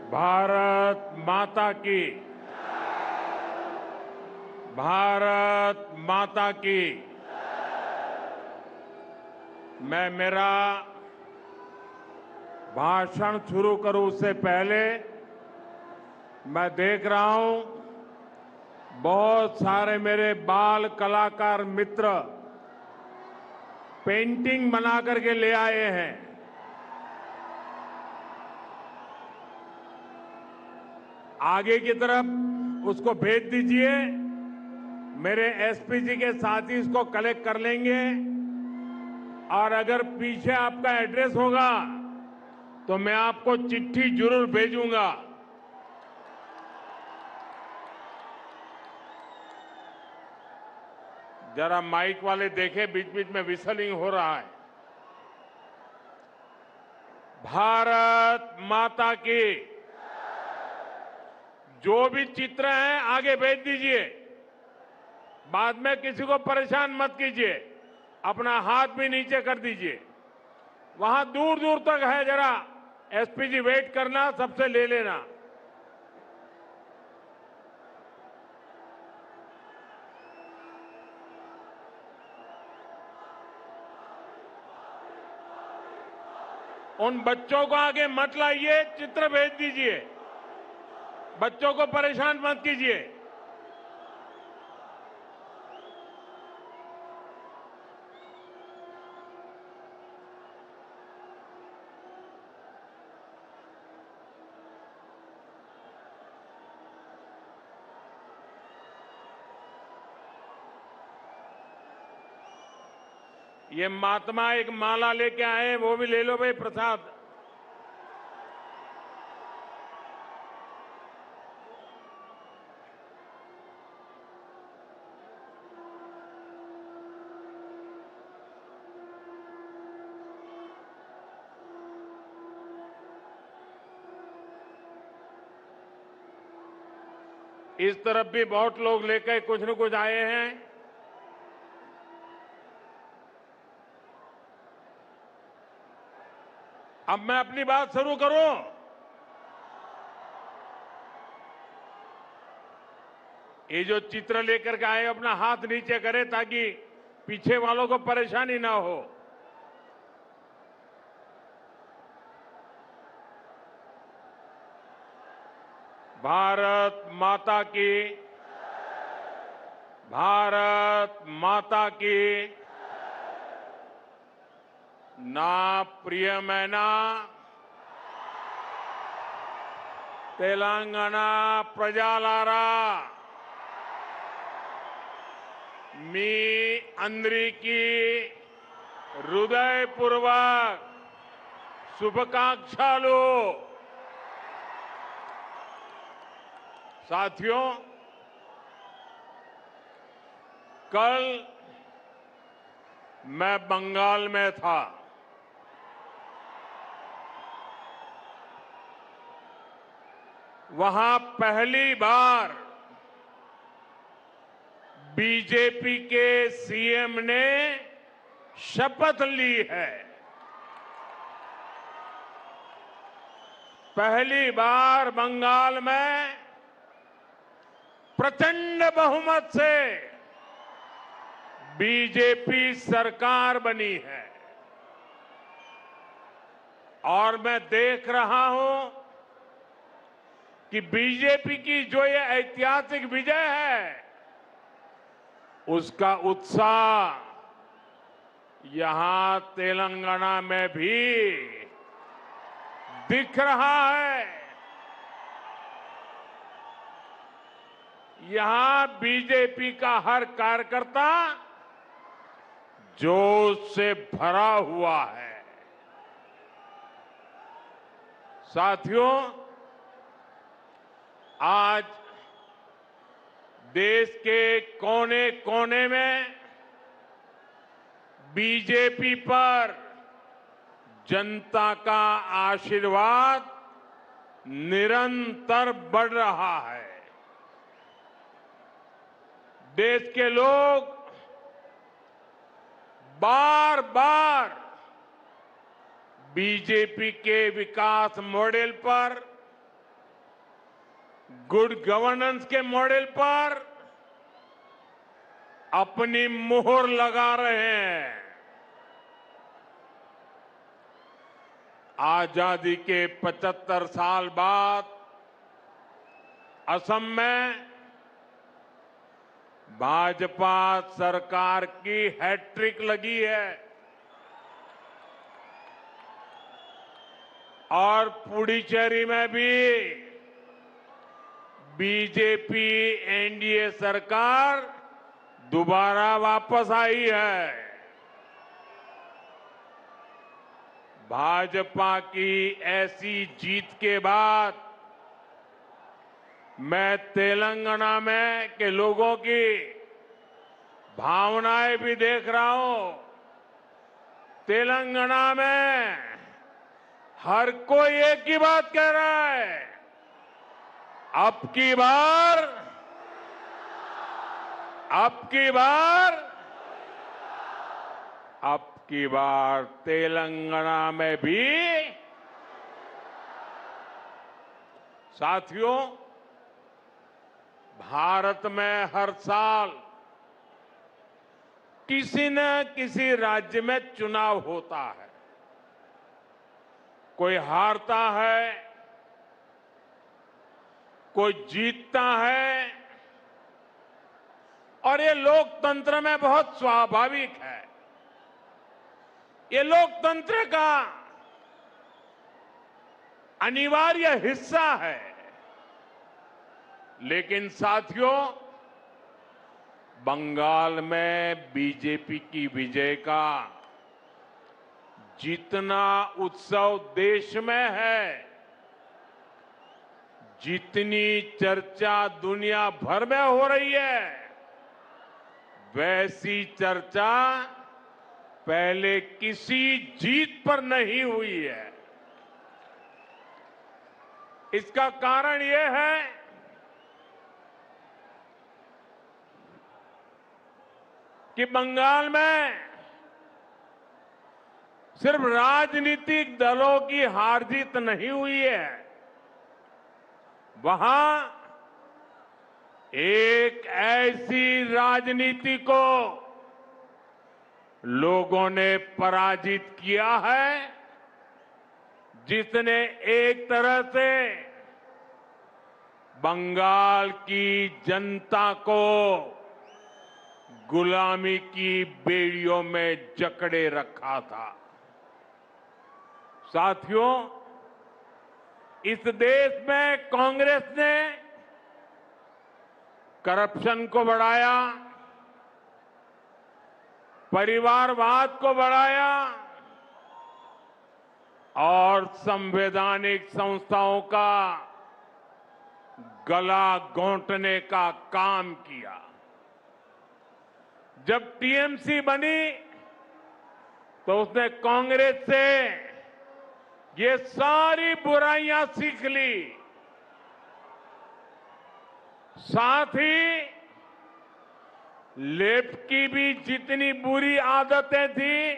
भारत माता की। भारत माता की। मैं मेरा भाषण शुरू करूं उससे पहले मैं देख रहा हूं बहुत सारे मेरे बाल कलाकार मित्र पेंटिंग बना करके ले आए हैं। आगे की तरफ उसको भेज दीजिए। मेरे एसपी जी के साथी इसको कलेक्ट कर लेंगे और अगर पीछे आपका एड्रेस होगा तो मैं आपको चिट्ठी जरूर भेजूंगा। जरा माइक वाले देखें, बीच बीच में विसलिंग हो रहा है। भारत माता की। जो भी चित्र हैं आगे भेज दीजिए। बाद में किसी को परेशान मत कीजिए। अपना हाथ भी नीचे कर दीजिए। वहां दूर दूर तक है, जरा एसपी जी वेट करना, सबसे ले लेना। उन बच्चों को आगे मत लाइए, चित्र भेज दीजिए। बच्चों को परेशान मत कीजिए। ये महात्मा एक माला लेके आए, वो भी ले लो भाई प्रसाद। इस तरफ भी बहुत लोग लेकर कुछ न कुछ आए हैं। अब मैं अपनी बात शुरू करूं। ये जो चित्र लेकर के आए अपना हाथ नीचे करें ताकि पीछे वालों को परेशानी ना हो। भारत माता की। भारत माता की। నా ప్రియమైన తెలంగాణ ప్రజలారా, మీ అందరికీ హృదయపూర్వక शुभकांक्षालु। साथियों, कल मैं बंगाल में था। वहां पहली बार बीजेपी के सीएम ने शपथ ली है। पहली बार बंगाल में प्रचंड बहुमत से बीजेपी सरकार बनी है। और मैं देख रहा हूं कि बीजेपी की जो ये ऐतिहासिक विजय है, उसका उत्साह यहां तेलंगाना में भी दिख रहा है। यहां बीजेपी का हर कार्यकर्ता जोश से भरा हुआ है। साथियों, आज देश के कोने कोने में बीजेपी पर जनता का आशीर्वाद निरंतर बढ़ रहा है। देश के लोग बार बार बीजेपी के विकास मॉडल पर गुड गवर्नेंस के मॉडल पर अपनी मुहर लगा रहे हैं। आजादी के 75 साल बाद असम में भाजपा सरकार की हैट्रिक लगी है और पुडुचेरी में भी बीजेपी एनडीए सरकार दोबारा वापस आई है। भाजपा की ऐसी जीत के बाद मैं तेलंगाना में के लोगों की भावनाएं भी देख रहा हूं। तेलंगाना में हर कोई एक ही बात कह रहा है, अब की बार तेलंगाना में भी। साथियों, भारत में हर साल किसी न किसी राज्य में चुनाव होता है। कोई हारता है, कोई जीतता है और ये लोकतंत्र में बहुत स्वाभाविक है। ये लोकतंत्र का अनिवार्य हिस्सा है। लेकिन साथियों, बंगाल में बीजेपी की विजय का जितना उत्सव देश में है, जितनी चर्चा दुनिया भर में हो रही है, वैसी चर्चा पहले किसी जीत पर नहीं हुई है। इसका कारण यह है कि बंगाल में सिर्फ राजनीतिक दलों की हार जीत नहीं हुई है, वहां एक ऐसी राजनीति को लोगों ने पराजित किया है जिसने एक तरह से बंगाल की जनता को गुलामी की बेड़ियों में जकड़े रखा था। साथियों, इस देश में कांग्रेस ने करप्शन को बढ़ाया, परिवारवाद को बढ़ाया और संवैधानिक संस्थाओं का गला घोंटने का काम किया। जब टीएमसी बनी तो उसने कांग्रेस से ये सारी बुराइयां सीख ली, साथ ही लेफ्ट की भी जितनी बुरी आदतें थी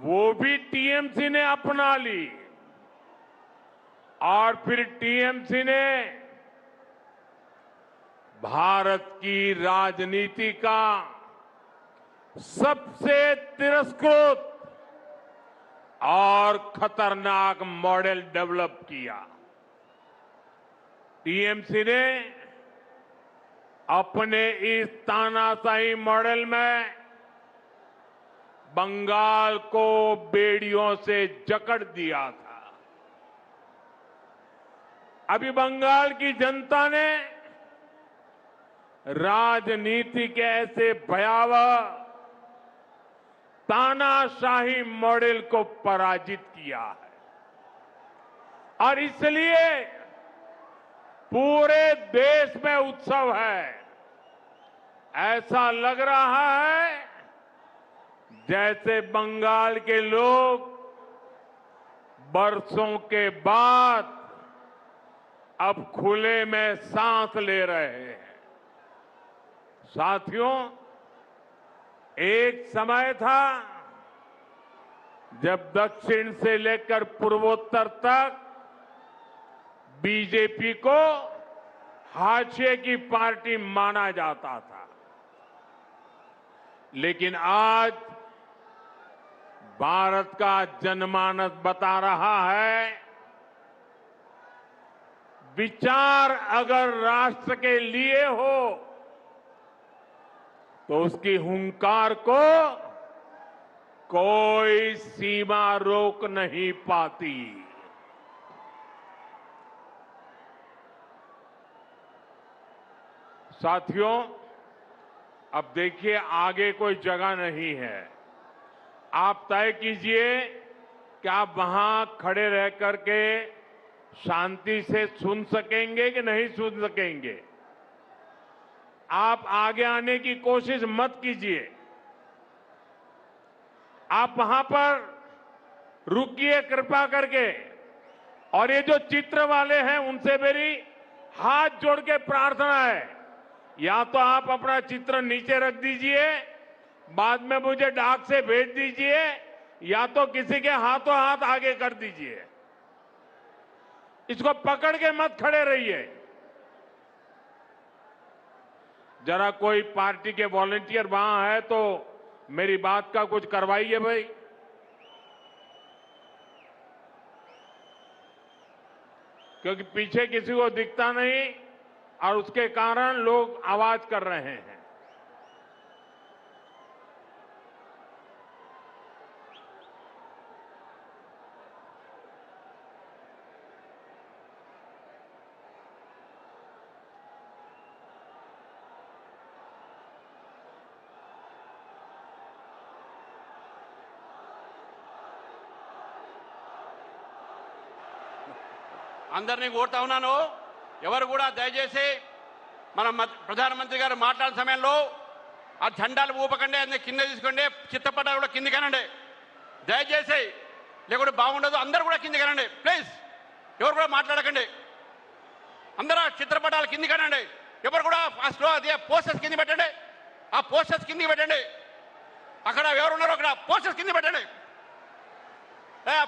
वो भी टीएमसी ने अपना ली और फिर टीएमसी ने भारत की राजनीति का सबसे तिरस्कृत और खतरनाक मॉडल डेवलप किया। टीएमसी ने अपने इस तानाशाही मॉडल में बंगाल को बेड़ियों से जकड़ दिया था। अभी बंगाल की जनता ने राजनीति के ऐसे भयावह तानाशाही मॉडल को पराजित किया है और इसलिए पूरे देश में उत्सव है। ऐसा लग रहा है जैसे बंगाल के लोग बरसों के बाद अब खुले में सांस ले रहे हैं। साथियों, एक समय था जब दक्षिण से लेकर पूर्वोत्तर तक बीजेपी को हाशिए की पार्टी माना जाता था। लेकिन आज भारत का जनमानस बता रहा है, विचार अगर राष्ट्र के लिए हो तो उसकी हुंकार को कोई सीमा रोक नहीं पाती। साथियों, अब देखिए आगे कोई जगह नहीं है। आप तय कीजिए कि आप वहां खड़े रह करके शांति से सुन सकेंगे कि नहीं सुन सकेंगे। आप आगे आने की कोशिश मत कीजिए। आप वहां पर रुकिए कृपा करके। और ये जो चित्र वाले हैं उनसे मेरी हाथ जोड़ के प्रार्थना है, या तो आप अपना चित्र नीचे रख दीजिए, बाद में मुझे डाक से भेज दीजिए, या तो किसी के हाथों हाथ आगे कर दीजिए। इसको पकड़ के मत खड़े रहिए। जरा कोई पार्टी के वॉलंटियर वहां है तो मेरी बात का कुछ करवाइए भाई। क्योंकि पीछे किसी को दिखता नहीं और उसके कारण लोग आवाज कर रहे हैं। అందరినీ కోరుతా ఉన్నాను, ఎవరు కూడా దయచేసి మన ప్రధానమంత్రి గారు మాట్లాడిన సమయంలో ఆ జెండాలు ఊపకండి, అన్ని కింద తీసుకోండి, చిత్తపటాలు కూడా కింది కనండి దయచేసి, లేకుంటే బాగుండదు. అందరూ కూడా కింది కనండి ప్లీజ్, ఎవరు కూడా మాట్లాడకండి. అందరూ చిత్రపటాలు కింది కనండి. ఎవరు కూడా ఫస్ట్ అదే పోస్టర్స్ కింది పెట్టండి, ఆ పోస్టర్స్ కింది పెట్టండి. అక్కడ ఎవరు ఉన్నారో అక్కడ పోస్టర్స్ కింది పెట్టండి.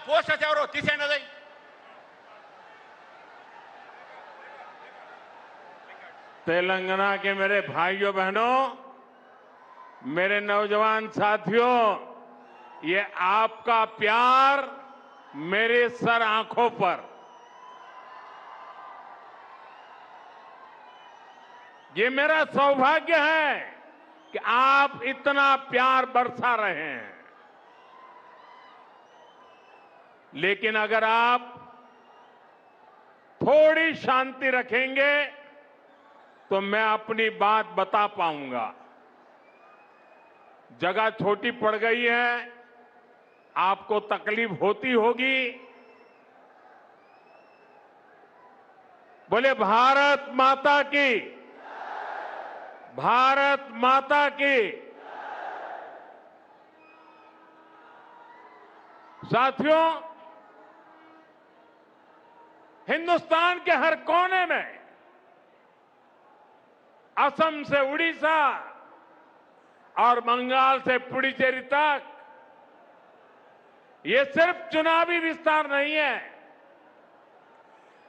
పోస్టర్స్ ఎవరు తీసేయండి. అది तेलंगाना के मेरे भाइयों बहनों, मेरे नौजवान साथियों, ये आपका प्यार मेरे सर आंखों पर, ये मेरा सौभाग्य है कि आप इतना प्यार बरसा रहे हैं। लेकिन अगर आप थोड़ी शांति रखेंगे तो मैं अपनी बात बता पाऊंगा। जगह छोटी पड़ गई है, आपको तकलीफ होती होगी। बोले भारत माता की, भारत माता की। साथियों, हिंदुस्तान के हर कोने में, असम से उड़ीसा और बंगाल से पुडुचेरी तक, ये सिर्फ चुनावी विस्तार नहीं है,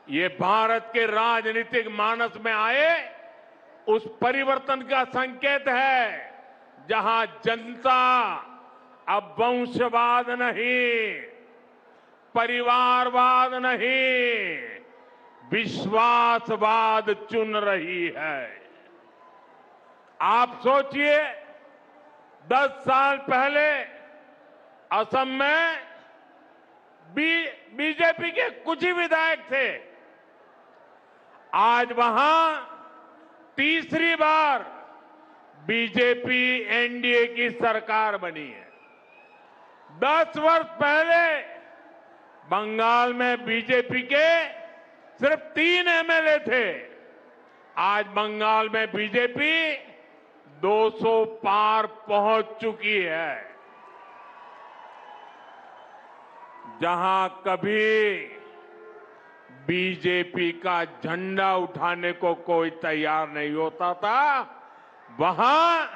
ये भारत के राजनीतिक मानस में आए उस परिवर्तन का संकेत है, जहां जनता अब वंशवाद नहीं, परिवारवाद नहीं, विश्वासवाद चुन रही है। आप सोचिए, 10 साल पहले असम में बीजेपी के कुछ ही विधायक थे। आज वहां तीसरी बार बीजेपी एनडीए की सरकार बनी है। 10 वर्ष पहले बंगाल में बीजेपी के सिर्फ 3 एमएलए थे। आज बंगाल में बीजेपी 200 पार पहुंच चुकी है। जहां कभी बीजेपी का झंडा उठाने को कोई तैयार नहीं होता था, वहां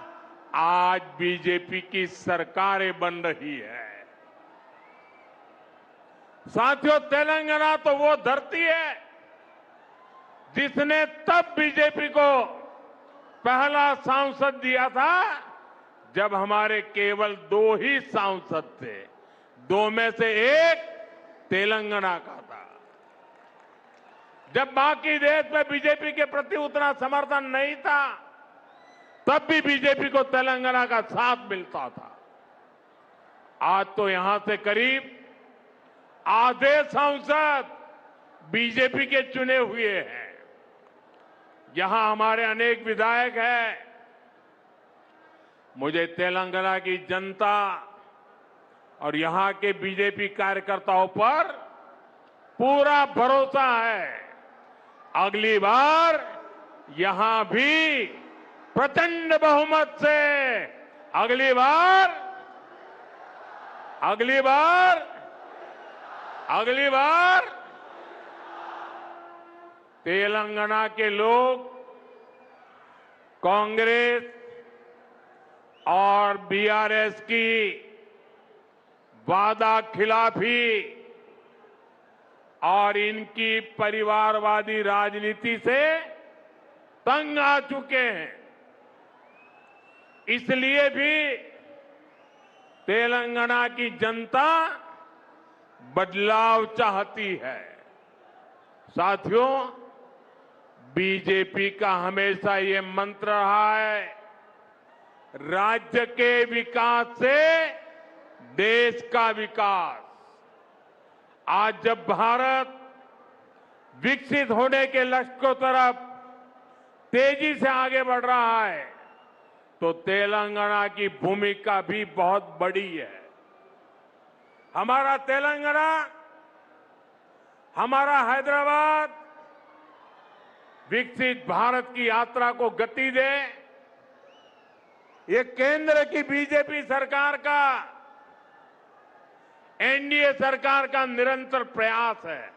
आज बीजेपी की सरकारें बन रही है। साथियों, तेलंगाना तो वो धरती है जिसने तब बीजेपी को पहला सांसद दिया था जब हमारे केवल 2 ही सांसद थे। 2 में से एक तेलंगाना का था। जब बाकी देश में बीजेपी के प्रति उतना समर्थन नहीं था, तब भी बीजेपी को तेलंगाना का साथ मिलता था। आज तो यहां से करीब आधे सांसद बीजेपी के चुने हुए हैं। यहां हमारे अनेक विधायक हैं। मुझे तेलंगाना की जनता और यहां के बीजेपी कार्यकर्ताओं पर पूरा भरोसा है। अगली बार यहां भी प्रचंड बहुमत से अगली बार तेलंगाना के लोग कांग्रेस और बीआरएस की वादा खिलाफी और इनकी परिवारवादी राजनीति से तंग आ चुके हैं। इसलिए भी तेलंगाना की जनता बदलाव चाहती है। साथियों, बीजेपी का हमेशा ये मंत्र रहा है, राज्य के विकास से देश का विकास। आज जब भारत विकसित होने के लक्ष्य की तरफ तेजी से आगे बढ़ रहा है, तो तेलंगाना की भूमिका भी बहुत बड़ी है। हमारा तेलंगाना, हमारा हैदराबाद विकसित भारत की यात्रा को गति दे, ये केंद्र की बीजेपी सरकार का, एनडीए सरकार का निरंतर प्रयास है।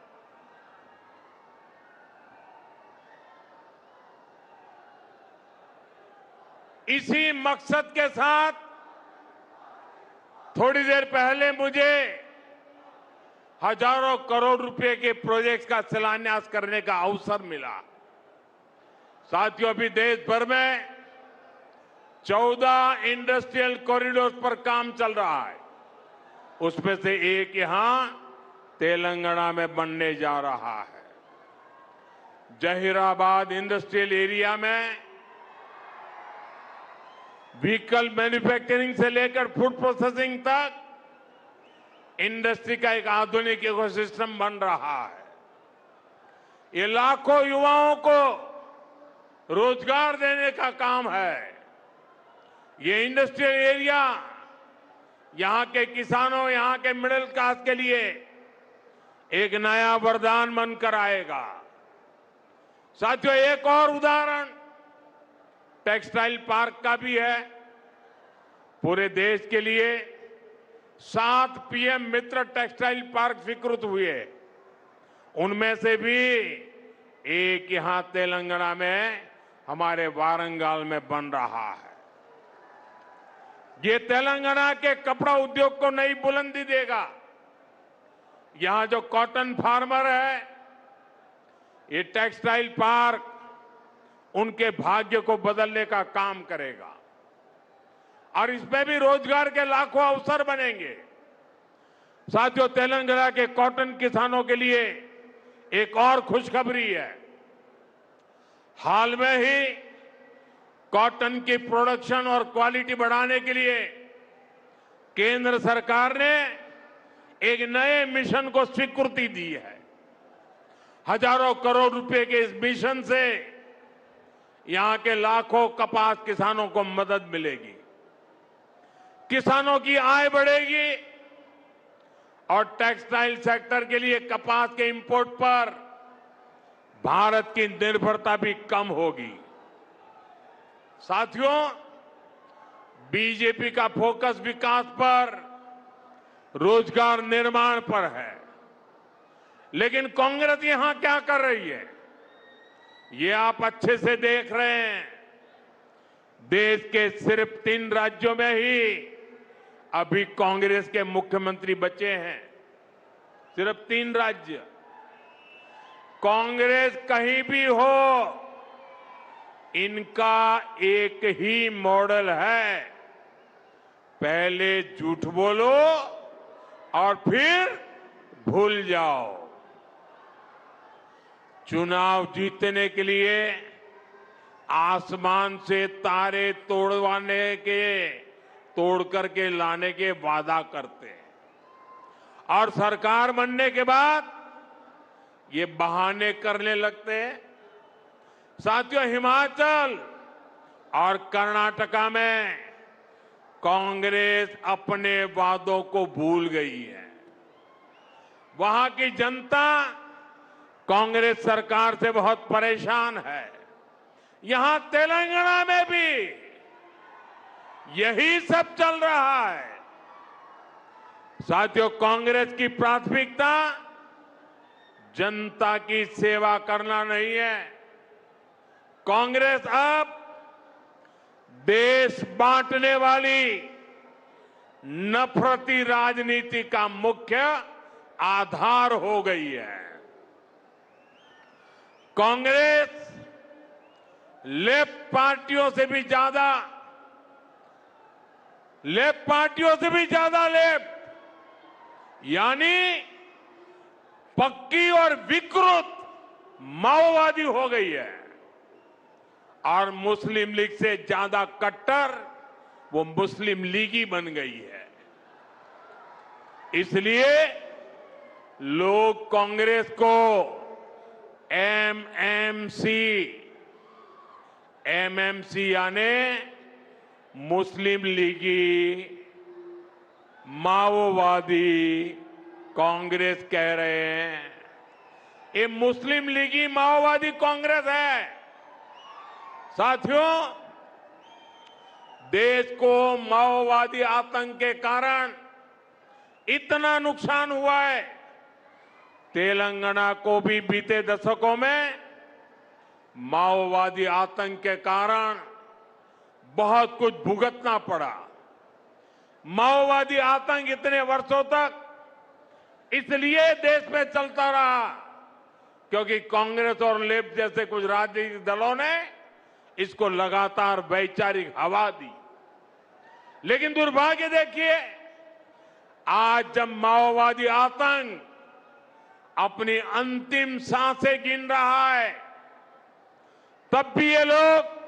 इसी मकसद के साथ थोड़ी देर पहले मुझे हजारों करोड़ रुपए के प्रोजेक्ट्स का शिलान्यास करने का अवसर मिला। साथियों, अभी देश भर में 14 इंडस्ट्रियल कॉरिडोर पर काम चल रहा है। उसमें से एक यहां तेलंगाना में बनने जा रहा है। जहीराबाद इंडस्ट्रियल एरिया में व्हीकल मैन्युफैक्चरिंग से लेकर फूड प्रोसेसिंग तक इंडस्ट्री का एक आधुनिक इकोसिस्टम बन रहा है। ये लाखों युवाओं को रोजगार देने का काम है। ये इंडस्ट्रियल एरिया यहां के किसानों, यहां के मिडिल क्लास के लिए एक नया वरदान बनकर आएगा। साथियों, एक और उदाहरण टेक्सटाइल पार्क का भी है। पूरे देश के लिए 7 पीएम मित्र टेक्सटाइल पार्क स्वीकृत हुए। उनमें से भी एक यहां तेलंगाना में हमारे वारंगल में बन रहा है। ये तेलंगाना के कपड़ा उद्योग को नई बुलंदी देगा। यहां जो कॉटन फार्मर है, ये टेक्सटाइल पार्क उनके भाग्य को बदलने का काम करेगा और इसमें भी रोजगार के लाखों अवसर बनेंगे। साथियों, तेलंगाना के कॉटन किसानों के लिए एक और खुशखबरी है। हाल में ही कॉटन की प्रोडक्शन और क्वालिटी बढ़ाने के लिए केंद्र सरकार ने एक नए मिशन को स्वीकृति दी है। हजारों करोड़ रुपए के इस मिशन से यहां के लाखों कपास किसानों को मदद मिलेगी, किसानों की आय बढ़ेगी और टेक्सटाइल सेक्टर के लिए कपास के इंपोर्ट पर भारत की निर्भरता भी कम होगी। साथियों, बीजेपी का फोकस विकास पर, रोजगार निर्माण पर है, लेकिन कांग्रेस यहां क्या कर रही है, ये आप अच्छे से देख रहे हैं। देश के सिर्फ 3 राज्यों में ही अभी कांग्रेस के मुख्यमंत्री बचे हैं। सिर्फ 3 राज्य। कांग्रेस कहीं भी हो, इनका एक ही मॉडल है, पहले झूठ बोलो और फिर भूल जाओ। चुनाव जीतने के लिए आसमान से तारे तोड़ करके लाने के वादा करते हैं और सरकार बनने के बाद ये बहाने करने लगते हैं। साथियों, हिमाचल और कर्नाटका में कांग्रेस अपने वादों को भूल गई है। वहां की जनता कांग्रेस सरकार से बहुत परेशान है। यहां तेलंगाना में भी यही सब चल रहा है। साथियों, कांग्रेस की प्राथमिकता जनता की सेवा करना नहीं है। कांग्रेस अब देश बांटने वाली नफरती राजनीति का मुख्य आधार हो गई है। कांग्रेस लेफ्ट पार्टियों से भी ज्यादा लेफ्ट यानी पक्की और विकृत माओवादी हो गई है और मुस्लिम लीग से ज्यादा कट्टर वो मुस्लिम लीगी बन गई है। इसलिए लोग कांग्रेस को एमएमसी यानी मुस्लिम लीगी माओवादी कांग्रेस कह रहे हैं। ये मुस्लिम लीगी माओवादी कांग्रेस है। साथियों, देश को माओवादी आतंक के कारण इतना नुकसान हुआ है। तेलंगाना को भी बीते दशकों में माओवादी आतंक के कारण बहुत कुछ भुगतना पड़ा। माओवादी आतंक इतने वर्षों तक इसलिए देश में चलता रहा क्योंकि कांग्रेस और लेफ्ट जैसे कुछ राजनीतिक दलों ने इसको लगातार वैचारिक हवा दी। लेकिन दुर्भाग्य देखिए, आज जब माओवादी आतंक अपनी अंतिम सांसें गिन रहा है, तब भी ये लोग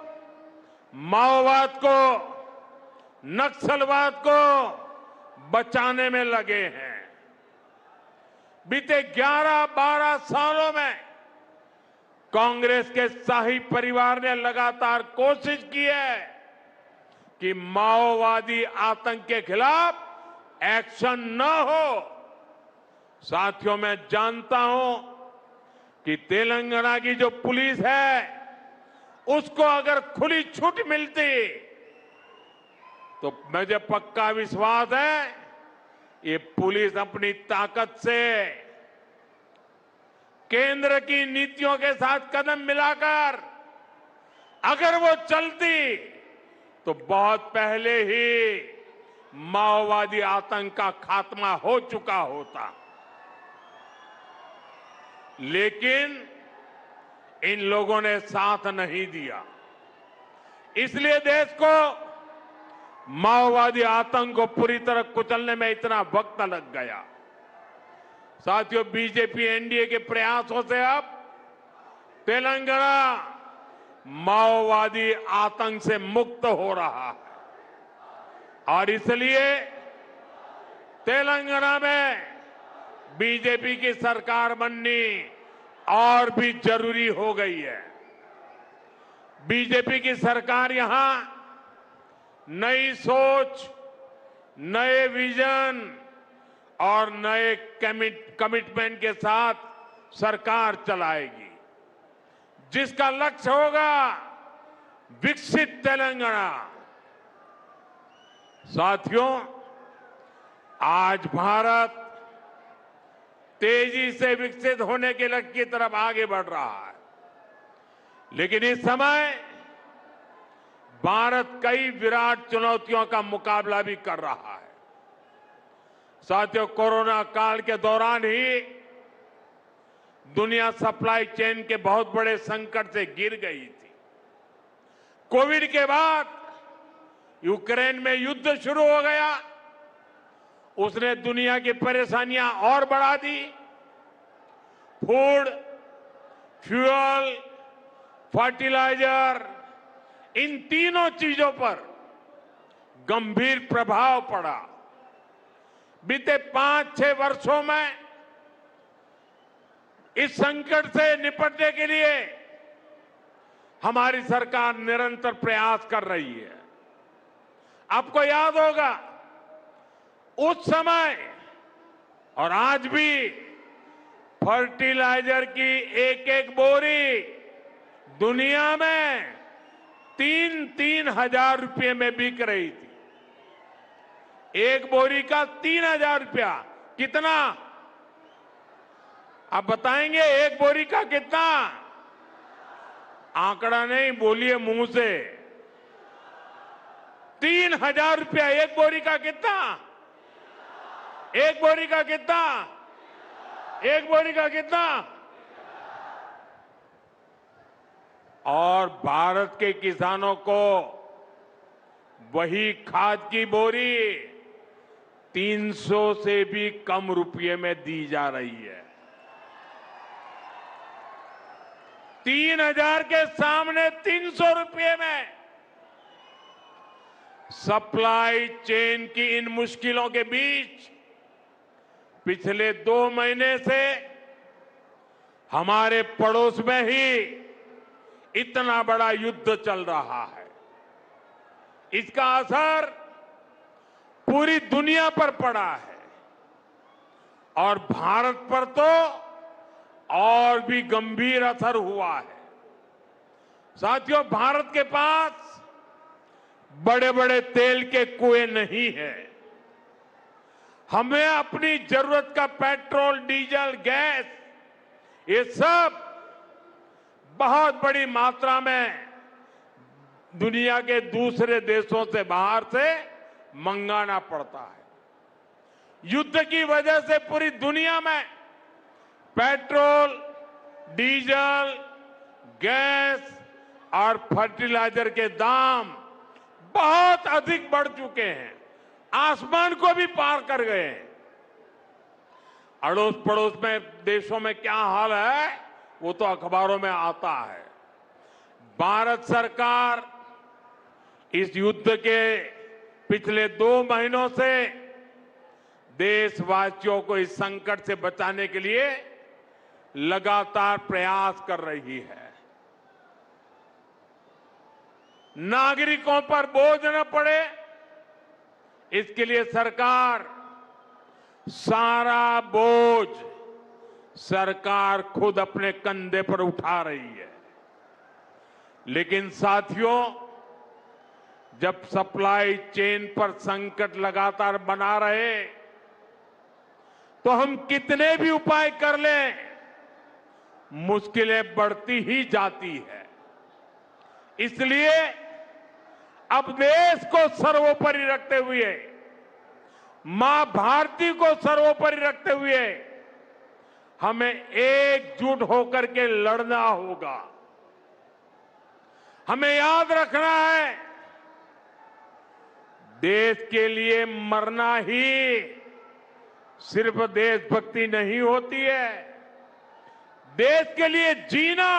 माओवाद को, नक्सलवाद को बचाने में लगे हैं। बीते 11-12 सालों में कांग्रेस के शाही परिवार ने लगातार कोशिश की है कि माओवादी आतंक के खिलाफ एक्शन न हो। साथियों, मैं जानता हूं कि तेलंगाना की जो पुलिस है उसको अगर खुली छूट मिलती तो मुझे पक्का विश्वास है ये पुलिस अपनी ताकत से केंद्र की नीतियों के साथ कदम मिलाकर अगर वो चलती तो बहुत पहले ही माओवादी आतंक का खात्मा हो चुका होता। लेकिन इन लोगों ने साथ नहीं दिया। इसलिए देश को माओवादी आतंक को पूरी तरह कुचलने में इतना वक्त लग गया। साथियों, बीजेपी एनडीए के प्रयासों से अब तेलंगाना माओवादी आतंक से मुक्त हो रहा है और इसलिए तेलंगाना में बीजेपी की सरकार बननी और भी जरूरी हो गई है। बीजेपी की सरकार यहां नई सोच, नए विजन और नए कमिटमेंट के साथ सरकार चलाएगी, जिसका लक्ष्य होगा विकसित तेलंगाना। साथियों, आज भारत तेजी से विकसित होने के लक्ष्य की तरफ आगे बढ़ रहा है, लेकिन इस समय भारत कई विराट चुनौतियों का मुकाबला भी कर रहा है। साथियों, कोरोना काल के दौरान ही दुनिया सप्लाई चेन के बहुत बड़े संकट से गिर गई थी। कोविड के बाद यूक्रेन में युद्ध शुरू हो गया। उसने दुनिया की परेशानियां और बढ़ा दी। फूड, फ्यूल, फर्टिलाइजर, इन तीनों चीजों पर गंभीर प्रभाव पड़ा। बीते 5-6 वर्षों में इस संकट से निपटने के लिए हमारी सरकार निरंतर प्रयास कर रही है। आपको याद होगा, उस समय और आज भी फर्टिलाइजर की एक बोरी दुनिया में 3-3 हजार रुपये में बिक रही थी। एक बोरी का 3,000 रुपया। कितना? आप बताएंगे एक बोरी का कितना? आंकड़ा नहीं, बोलिए मुंह से। 3,000 रुपया एक बोरी का। कितना? एक बोरी का कितना? एक बोरी का कितना? और भारत के किसानों को वही खाद की बोरी 300 से भी कम रुपये में दी जा रही है। 3,000 के सामने 300 रुपये में। सप्लाई चेन की इन मुश्किलों के बीच पिछले 2 महीने से हमारे पड़ोस में ही इतना बड़ा युद्ध चल रहा है। इसका असर पूरी दुनिया पर पड़ा है और भारत पर तो और भी गंभीर असर हुआ है। साथियों, भारत के पास बड़े बड़े तेल के कुएं नहीं है। हमें अपनी जरूरत का पेट्रोल, डीजल, गैस, ये सब बहुत बड़ी मात्रा में दुनिया के दूसरे देशों से, बाहर से मंगाना पड़ता है। युद्ध की वजह से पूरी दुनिया में पेट्रोल, डीजल, गैस और फर्टिलाइजर के दाम बहुत अधिक बढ़ चुके हैं, आसमान को भी पार कर गए हैं। अड़ोस पड़ोस में देशों में क्या हाल है वो तो अखबारों में आता है। भारत सरकार इस युद्ध के पिछले 2 महीनों से देशवासियों को इस संकट से बचाने के लिए लगातार प्रयास कर रही है। नागरिकों पर बोझ न पड़े, इसके लिए सरकार सारा बोझ सरकार खुद अपने कंधे पर उठा रही है। लेकिन साथियों, जब सप्लाई चेन पर संकट लगातार बना रहे तो हम कितने भी उपाय कर लें, मुश्किलें बढ़ती ही जाती है। इसलिए अब देश को सर्वोपरि रखते हुए, मां भारती को सर्वोपरि रखते हुए हमें एकजुट होकर के लड़ना होगा। हमें याद रखना है, देश के लिए मरना ही सिर्फ देशभक्ति नहीं होती है। देश के लिए जीना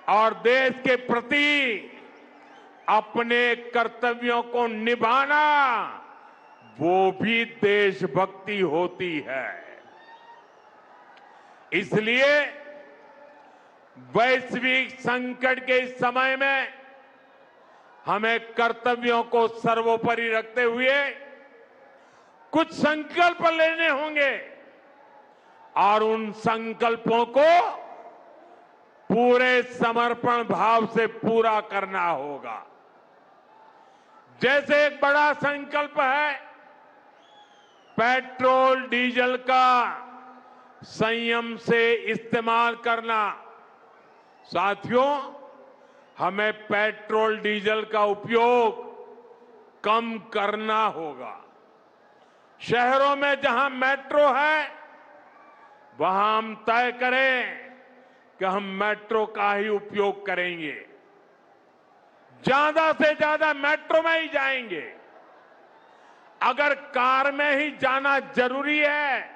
और देश के प्रति अपने कर्तव्यों को निभाना, वो भी देशभक्ति होती है। इसलिए वैश्विक संकट के इस समय में हमें कर्तव्यों को सर्वोपरि रखते हुए कुछ संकल्प लेने होंगे और उन संकल्पों को पूरे समर्पण भाव से पूरा करना होगा। जैसे एक बड़ा संकल्प है पेट्रोल डीजल का संयम से इस्तेमाल करना। साथियों, हमें पेट्रोल डीजल का उपयोग कम करना होगा। शहरों में जहां मेट्रो है, वहां हम तय करें कि हम मेट्रो का ही उपयोग करेंगे, ज्यादा से ज्यादा मेट्रो में ही जाएंगे। अगर कार में ही जाना जरूरी है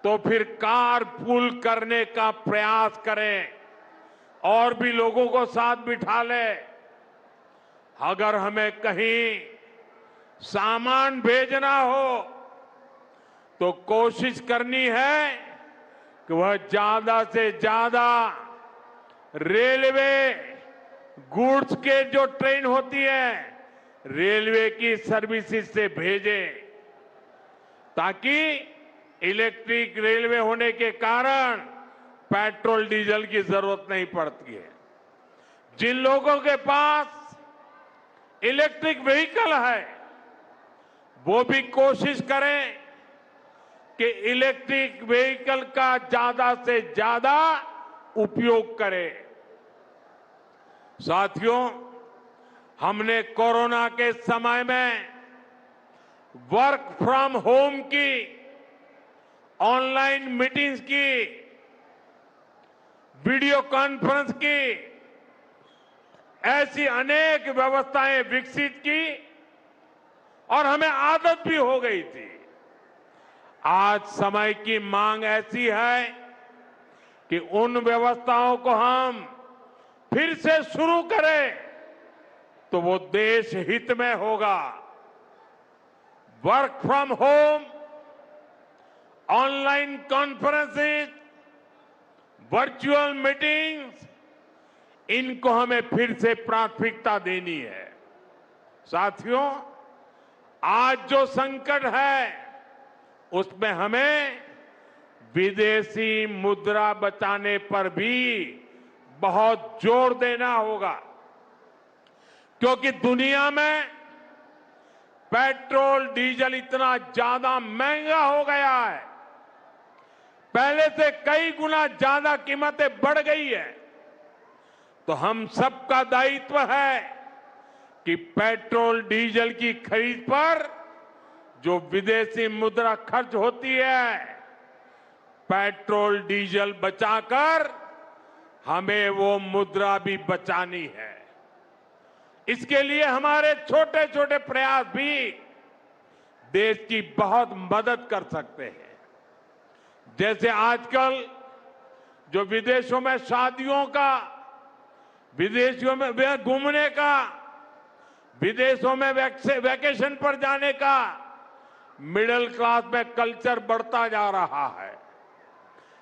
तो फिर कार पूल करने का प्रयास करें और भी लोगों को साथ बिठा ले। अगर हमें कहीं सामान भेजना हो तो कोशिश करनी है कि वह ज्यादा से ज्यादा रेलवे गुड्स के जो ट्रेन होती है रेलवे की सर्विसेज से भेजे, ताकि इलेक्ट्रिक रेलवे होने के कारण पेट्रोल डीजल की जरूरत नहीं पड़ती है। जिन लोगों के पास इलेक्ट्रिक व्हीकल है वो भी कोशिश करें कि इलेक्ट्रिक व्हीकल का ज्यादा से ज्यादा उपयोग करें। साथियों, हमने कोरोना के समय में वर्क फ्रॉम होम की, ऑनलाइन मीटिंग्स की, वीडियो कॉन्फ्रेंस की, ऐसी अनेक व्यवस्थाएं विकसित की और हमें आदत भी हो गई थी। आज समय की मांग ऐसी है कि उन व्यवस्थाओं को हम फिर से शुरू करें तो वो देश हित में होगा। Work from home, online conferences, virtual meetings, इनको हमें फिर से प्राथमिकता देनी है। साथियों, आज जो संकट है उसमें हमें विदेशी मुद्रा बचाने पर भी बहुत जोर देना होगा, क्योंकि दुनिया में पेट्रोल डीजल इतना ज्यादा महंगा हो गया है, पहले से कई गुना ज्यादा कीमतें बढ़ गई है। तो हम सबका दायित्व है कि पेट्रोल डीजल की खरीद पर जो विदेशी मुद्रा खर्च होती है, पेट्रोल डीजल बचाकर हमें वो मुद्रा भी बचानी है। इसके लिए हमारे छोटे छोटे प्रयास भी देश की बहुत मदद कर सकते हैं। जैसे आजकल जो विदेशों में शादियों का, विदेशों में घूमने का, विदेशों में वैकेशन पर जाने का मिडिल क्लास में कल्चर बढ़ता जा रहा है।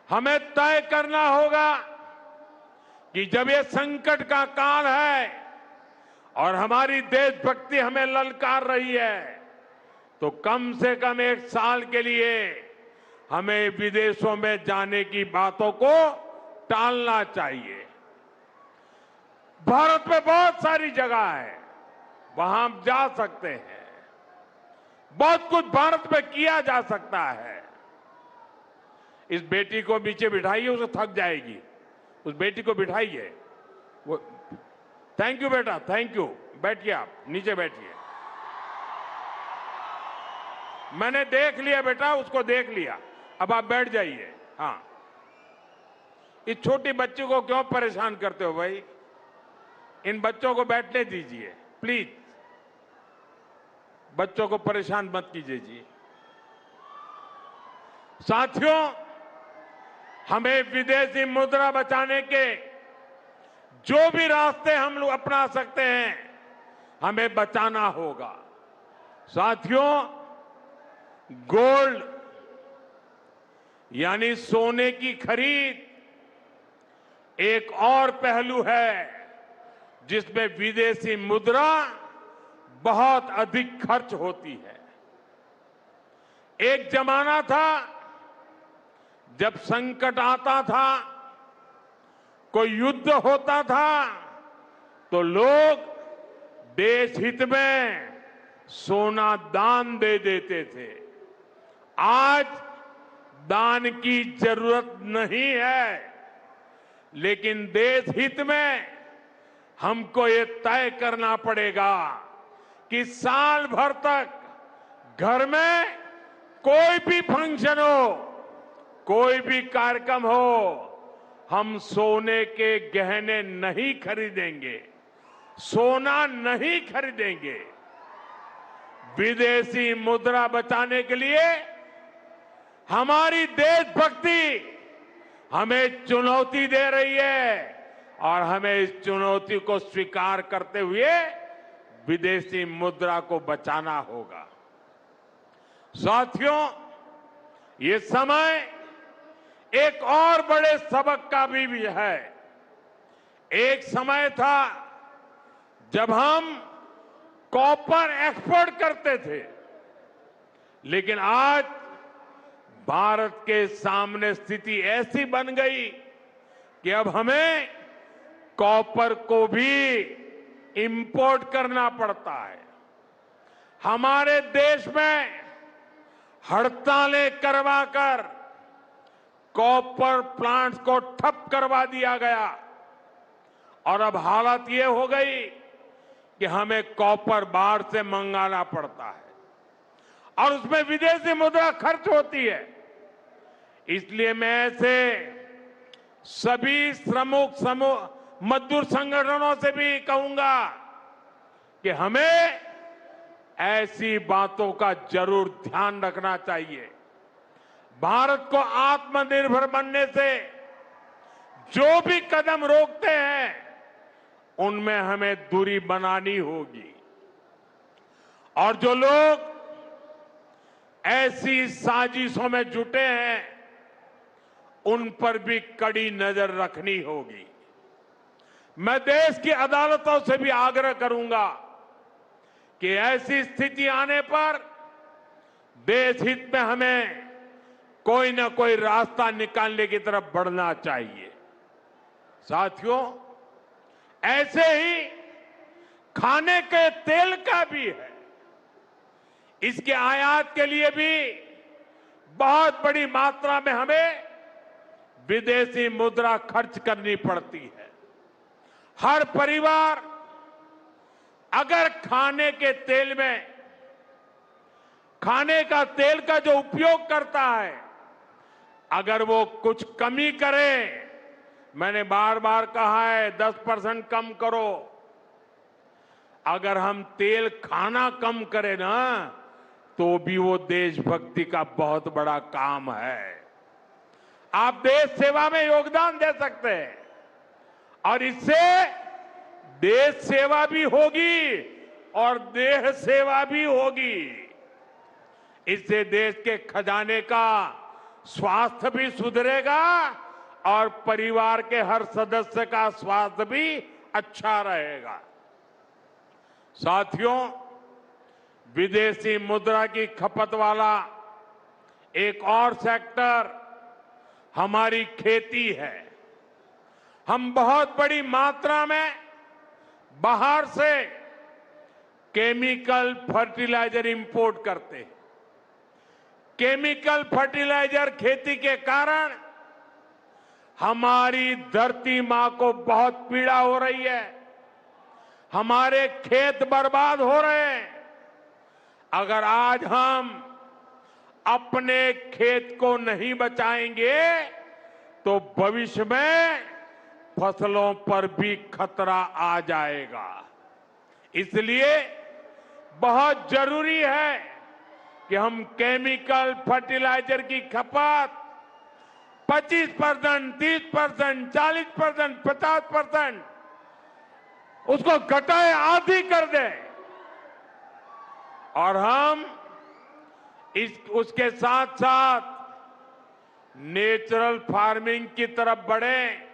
हमें तय करना होगा कि जब ये संकट का काल है और हमारी देशभक्ति हमें ललकार रही है, तो कम से कम एक साल के लिए हमें विदेशों में जाने की बातों को टालना चाहिए। भारत में बहुत सारी जगह है, वहां हम जा सकते हैं। बहुत कुछ भारत में किया जा सकता है। इस बेटी को नीचे बिठाइए, उसे थक जाएगी। उस बेटी को बिठाइए। वो थैंक यू बेटा, थैंक यू। बैठिए, आप नीचे बैठिए। मैंने देख लिया बेटा, उसको देख लिया, अब आप बैठ जाइए। हाँ, इस छोटी बच्ची को क्यों परेशान करते हो भाई? इन बच्चों को बैठने दीजिए प्लीज। बच्चों को परेशान मत कीजिए जी। साथियों, हमें विदेशी मुद्रा बचाने के जो भी रास्ते हम लोग अपना सकते हैं, हमें बचाना होगा। साथियों, गोल्ड यानी सोने की खरीद एक और पहलू है जिसमें विदेशी मुद्रा बहुत अधिक खर्च होती है। एक जमाना था जब संकट आता था, कोई युद्ध होता था, तो लोग देश हित में सोना दान दे देते थे। आज दान की जरूरत नहीं है, लेकिन देश हित में हमको ये तय करना पड़ेगा कि साल भर तक घर में कोई भी फंक्शन हो, कोई भी कार्यक्रम हो, हम सोने के गहने नहीं खरीदेंगे, सोना नहीं खरीदेंगे। विदेशी मुद्रा बचाने के लिए हमारी देशभक्ति हमें चुनौती दे रही है और हमें इस चुनौती को स्वीकार करते हुए विदेशी मुद्रा को बचाना होगा। साथियों, ये समय एक और बड़े सबक का भी है। एक समय था जब हम कॉपर एक्सपोर्ट करते थे, लेकिन आज भारत के सामने स्थिति ऐसी बन गई कि अब हमें कॉपर को भी इंपोर्ट करना पड़ता है। हमारे देश में हड़तालें करवाकर कॉपर प्लांट्स को ठप करवा दिया गया और अब हालत ये हो गई कि हमें कॉपर बाहर से मंगाना पड़ता है और उसमें विदेशी मुद्रा खर्च होती है। इसलिए मैं ऐसे सभी श्रमिक समूह मजदूर संगठनों से भी कहूंगा कि हमें ऐसी बातों का जरूर ध्यान रखना चाहिए। भारत को आत्मनिर्भर बनने से जो भी कदम रोकते हैं उनमें हमें दूरी बनानी होगी और जो लोग ऐसी साजिशों में जुटे हैं उन पर भी कड़ी नजर रखनी होगी। मैं देश की अदालतों से भी आग्रह करूंगा कि ऐसी स्थिति आने पर देश हित में हमें कोई ना कोई रास्ता निकालने की तरफ बढ़ना चाहिए। साथियों, ऐसे ही खाने के तेल का भी है। इसके आयात के लिए भी बहुत बड़ी मात्रा में हमें विदेशी मुद्रा खर्च करनी पड़ती है। हर परिवार अगर खाने के तेल में खाने का तेल का जो उपयोग करता है, अगर वो कुछ कमी करे, मैंने बार बार कहा है 10% कम करो। अगर हम तेल खाना कम करें ना, तो भी वो देशभक्ति का बहुत बड़ा काम है। आप देश सेवा में योगदान दे सकते हैं और इससे देश सेवा भी होगी और देह सेवा भी होगी। इससे देश के खजाने का स्वास्थ्य भी सुधरेगा और परिवार के हर सदस्य का स्वास्थ्य भी अच्छा रहेगा। साथियों, विदेशी मुद्रा की खपत वाला एक और सेक्टर हमारी खेती है। हम बहुत बड़ी मात्रा में बाहर से केमिकल फर्टिलाइजर इंपोर्ट करते हैं। केमिकल फर्टिलाइजर खेती के कारण हमारी धरती मां को बहुत पीड़ा हो रही है। हमारे खेत बर्बाद हो रहे हैं। अगर आज हम अपने खेत को नहीं बचाएंगे तो भविष्य में फसलों पर भी खतरा आ जाएगा। इसलिए बहुत जरूरी है कि हम केमिकल फर्टिलाइजर की खपत 25%, 30%, 40%, 50% उसको घटाए, आधी कर दें और हम उसके साथ साथ नेचुरल फार्मिंग की तरफ बढ़े।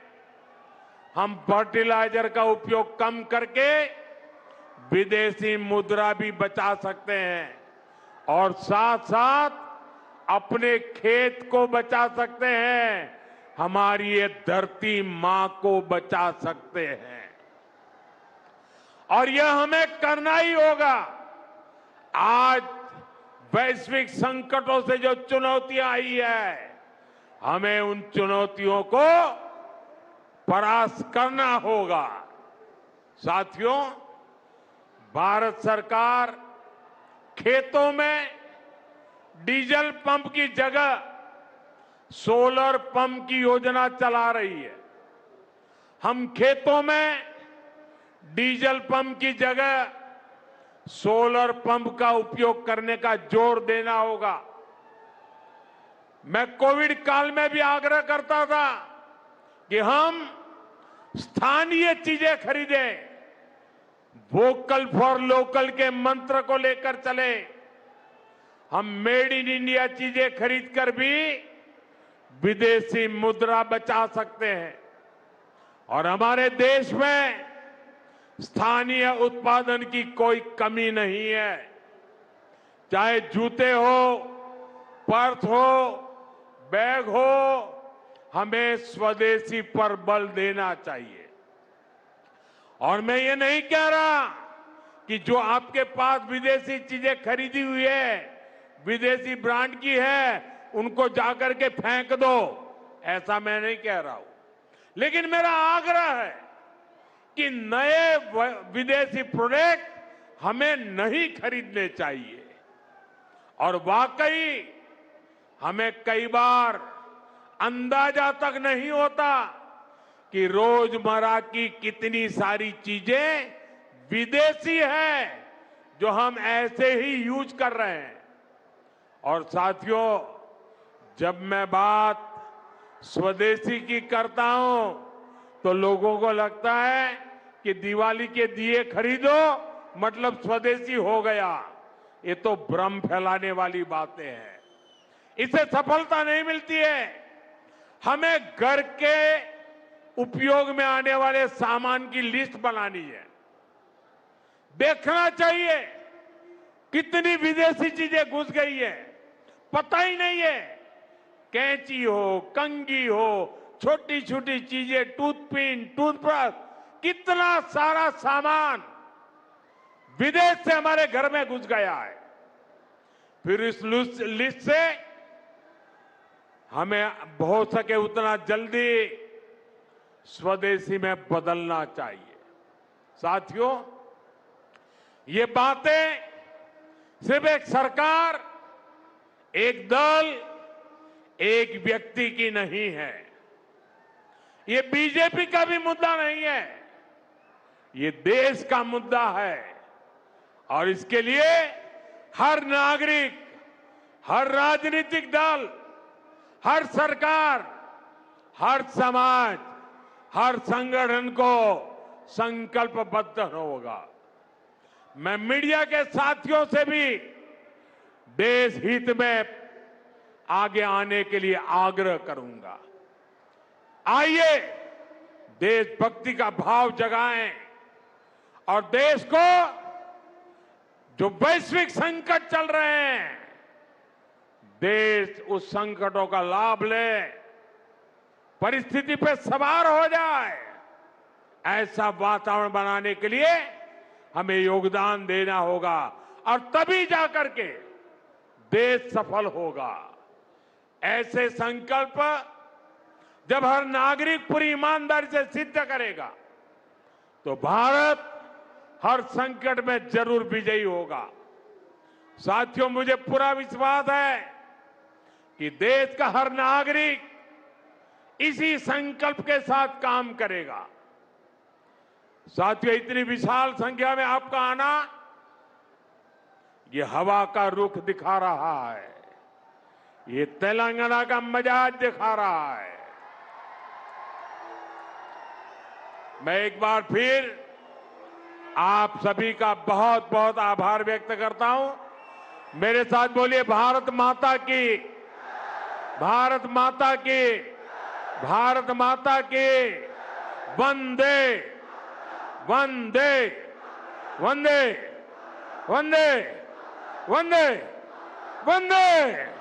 हम फर्टिलाइजर का उपयोग कम करके विदेशी मुद्रा भी बचा सकते हैं और साथ साथ अपने खेत को बचा सकते हैं, हमारी ये धरती मां को बचा सकते हैं और यह हमें करना ही होगा। आज वैश्विक संकटों से जो चुनौतियां आई है, हमें उन चुनौतियों को परास्त करना होगा। साथियों, भारत सरकार खेतों में डीजल पंप की जगह सोलर पंप की योजना चला रही है। हम खेतों में डीजल पंप की जगह सोलर पंप का उपयोग करने का जोर देना होगा। मैं कोविड काल में भी आग्रह करता था कि हम स्थानीय चीजें खरीदें, वोकल फॉर लोकल के मंत्र को लेकर चले। हम मेड इन इंडिया चीजें खरीदकर भी विदेशी मुद्रा बचा सकते हैं और हमारे देश में स्थानीय उत्पादन की कोई कमी नहीं है। चाहे जूते हो, पर्स हो, बैग हो, हमें स्वदेशी पर बल देना चाहिए। और मैं ये नहीं कह रहा कि जो आपके पास विदेशी चीजें खरीदी हुई है, विदेशी ब्रांड की है, उनको जाकर के फेंक दो, ऐसा मैं नहीं कह रहा हूं। लेकिन मेरा आग्रह है कि नए विदेशी प्रोडक्ट हमें नहीं खरीदने चाहिए। और वाकई हमें कई बार अंदाजा तक नहीं होता कि रोजमर्रा की कितनी सारी चीजें विदेशी है जो हम ऐसे ही यूज कर रहे हैं। और साथियों, जब मैं बात स्वदेशी की करता हूं तो लोगों को लगता है कि दिवाली के दिए खरीदो मतलब स्वदेशी हो गया। ये तो भ्रम फैलाने वाली बातें हैं, इससे सफलता नहीं मिलती है। हमें घर के उपयोग में आने वाले सामान की लिस्ट बनानी है। देखना चाहिए कितनी विदेशी चीजें घुस गई है, पता ही नहीं है। कैंची हो, कंघी हो, छोटी छोटी चीजें, टूथपिन, टूथब्रश, कितना सारा सामान विदेश से हमारे घर में घुस गया है। फिर इस लिस्ट से हमें हो सके उतना जल्दी स्वदेशी में बदलना चाहिए। साथियों, ये बातें सिर्फ एक सरकार, एक दल, एक व्यक्ति की नहीं है। ये बीजेपी का भी मुद्दा नहीं है, ये देश का मुद्दा है। और इसके लिए हर नागरिक, हर राजनीतिक दल, हर सरकार, हर समाज, हर संगठन को संकल्पबद्ध होगा। मैं मीडिया के साथियों से भी देश हित में आगे आने के लिए आग्रह करूंगा। आइए देशभक्ति का भाव जगाएं और देश को जो वैश्विक संकट चल रहे हैं, देश उस संकटों का लाभ ले, परिस्थिति पे सवार हो जाए। ऐसा वातावरण बनाने के लिए हमें योगदान देना होगा और तभी जाकर के देश सफल होगा। ऐसे संकल्प जब हर नागरिक पूरी ईमानदारी से सिद्ध करेगा तो भारत हर संकट में जरूर विजयी होगा। साथियों, मुझे पूरा विश्वास है कि देश का हर नागरिक इसी संकल्प के साथ काम करेगा। साथियों, इतनी विशाल संख्या में आपका आना ये हवा का रुख दिखा रहा है, ये तेलंगाना का मिजाज दिखा रहा है। मैं एक बार फिर आप सभी का बहुत बहुत आभार व्यक्त करता हूं। मेरे साथ बोलिए, भारत माता की, भारत माता की, भारत माता की। वंदे वंदे वंदे वंदे वंदे वंदे।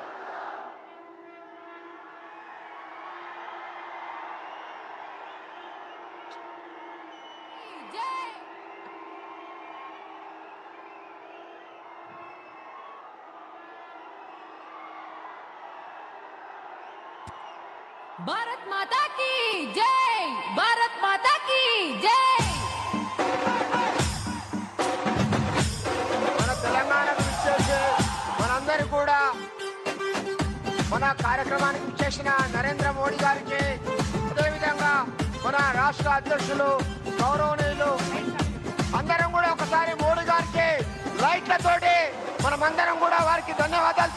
भारत माता की जय, भारत माता की जय। మన తెలంగాణకు విచ్చేసి మనందరూ కూడా మన కార్యక్రమానికి విచ్చేసి చేసిన నరేంద్ర మోడీ గారికి, అదేవిధంగా మన రాష్ట్ర అధ్యక్షులు గౌరవనీయులు అందరం కూడా ఒకసారి మోడీ గారికి లైట్లతోటి మనమందరం కూడా వారికి ధన్యవాదాలు